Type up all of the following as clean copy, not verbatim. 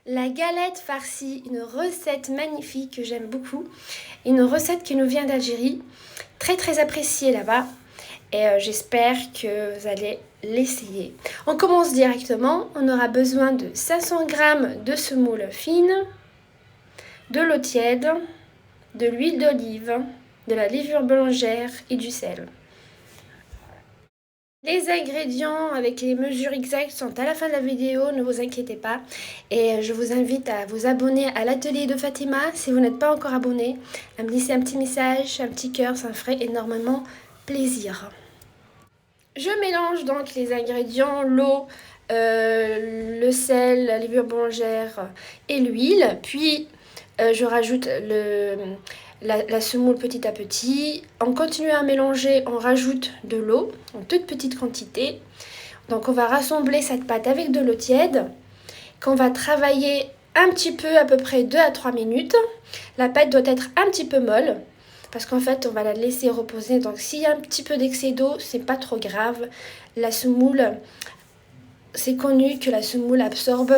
La galette farcie, une recette magnifique que j'aime beaucoup. Une recette qui nous vient d'Algérie, très appréciée là-bas. Et j'espère que vous allez l'essayer. On commence directement. On aura besoin de 500 g de semoule fine, de l'eau tiède, de l'huile d'olive, de la levure boulangère et du sel. Les ingrédients avec les mesures exactes sont à la fin de la vidéo, ne vous inquiétez pas. Et je vous invite à vous abonner à l'atelier de Fatima si vous n'êtes pas encore abonné. À me laisser un petit message, un petit cœur, ça me ferait énormément plaisir. Je mélange donc les ingrédients, l'eau, le sel, la levure boulangère et l'huile. Puis je rajoute la semoule petit à petit. On continue à mélanger, on rajoute de l'eau en toute petite quantité. Donc on va rassembler cette pâte avec de l'eau tiède qu'on va travailler un petit peu, à peu près 2 à 3 minutes. La pâte doit être un petit peu molle parce qu'en fait on va la laisser reposer. Donc s'il y a un petit peu d'excès d'eau, c'est pas trop grave. La semoule, c'est connu que la semoule absorbe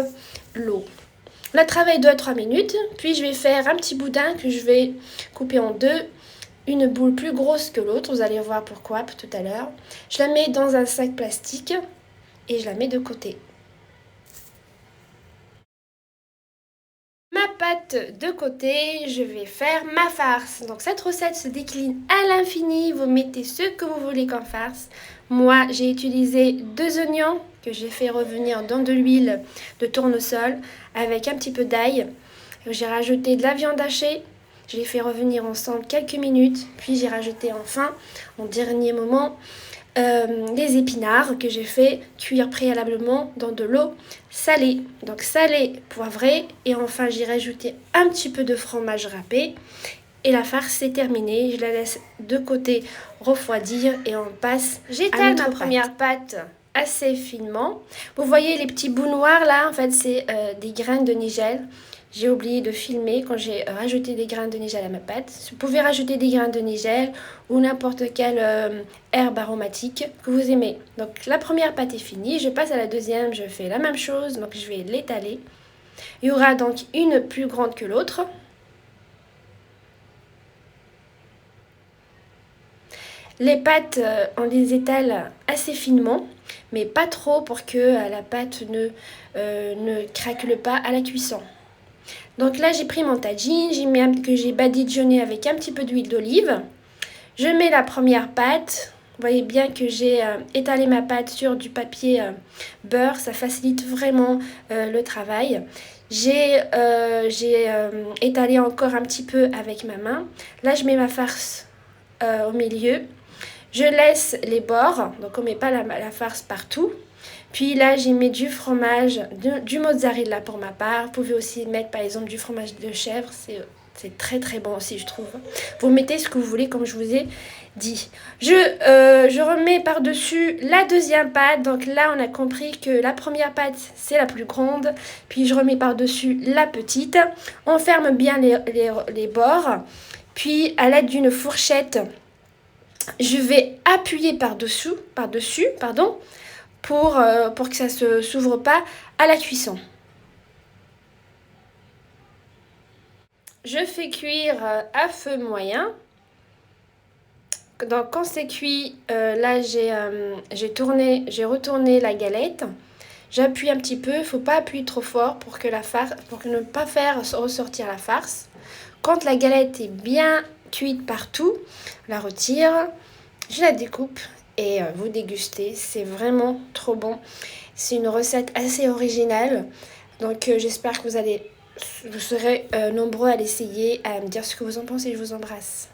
l'eau. On la travaille 2 à 3 minutes, puis je vais faire un petit boudin que je vais couper en deux, une boule plus grosse que l'autre, vous allez voir pourquoi tout à l'heure. Je la mets dans un sac plastique et je la mets de côté. Ma pâte de côté, je vais faire ma farce. Donc cette recette se décline à l'infini, vous mettez ce que vous voulez comme farce. Moi, j'ai utilisé 2 oignons que j'ai fait revenir dans de l'huile de tournesol avec un petit peu d'ail. J'ai rajouté de la viande hachée, je l'ai fait revenir ensemble quelques minutes, puis j'ai rajouté enfin, en dernier moment, les épinards que j'ai fait cuire préalablement dans de l'eau salée. Donc salée, poivrée, et enfin j'ai rajouté un petit peu de fromage râpé. Et la farce est terminée, je la laisse de côté refroidir et on passe. J'étale ma première pâte assez finement. Vous voyez les petits bouts noirs là, en fait c'est des graines de nigel. J'ai oublié de filmer quand j'ai rajouté des graines de nigel à ma pâte. Vous pouvez rajouter des graines de nigel ou n'importe quelle herbe aromatique que vous aimez. Donc la première pâte est finie, je passe à la deuxième, je fais la même chose, donc je vais l'étaler. Il y aura donc une plus grande que l'autre. Les pâtes, on les étale assez finement, mais pas trop pour que la pâte ne craquele pas à la cuisson. Donc là, j'ai pris mon tagine, que j'ai badigeonné avec un petit peu d'huile d'olive. Je mets la première pâte. Vous voyez bien que j'ai étalé ma pâte sur du papier beurre. Ça facilite vraiment le travail. J'ai étalé encore un petit peu avec ma main. Là, je mets ma farce au milieu. Je laisse les bords, donc on ne met pas la farce partout. Puis là, j'y mets du fromage, du mozzarella pour ma part. Vous pouvez aussi mettre par exemple du fromage de chèvre, c'est très bon aussi je trouve. Vous mettez ce que vous voulez comme je vous ai dit. Je remets par-dessus la deuxième pâte. Donc là, on a compris que la première pâte, c'est la plus grande. Puis je remets par-dessus la petite. On ferme bien les bords. Puis à l'aide d'une fourchette, je vais appuyer par-dessus, pour que ça ne s'ouvre pas à la cuisson. Je fais cuire à feu moyen. Donc quand c'est cuit, là j'ai retourné la galette. J'appuie un petit peu, il ne faut pas appuyer trop fort pour ne pas faire ressortir la farce. Quand la galette est bien cuite partout, la retire, je la découpe et vous dégustez. C'est vraiment trop bon. C'est une recette assez originale. Donc j'espère que vous serez nombreux à l'essayer, à me dire ce que vous en pensez. Je vous embrasse.